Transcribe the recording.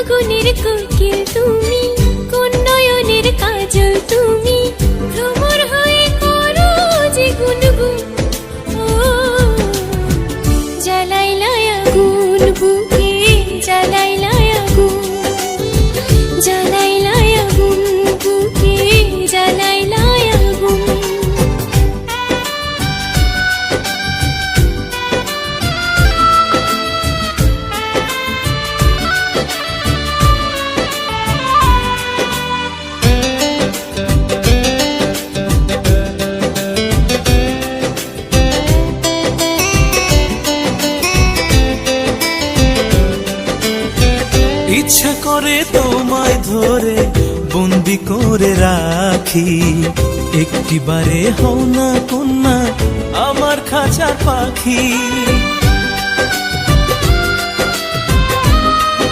ফাগুনের কোকিল তুমি, কোন নয়নের কাজল তুমি, ভ্রমর হয়ে করো যে গুনগুন। ও জ্বালাইলাই আগুন বুকে, জ্বালাইলাই আগুন, জ্বালাইলাই আগুন বুকে, জ্বালাইলাই আগুন। ইচ্ছা করে তোমায় ধরে বন্দি করে রাখি, একটিবারে হও না কন্যা আমার খাঁচার পাখি।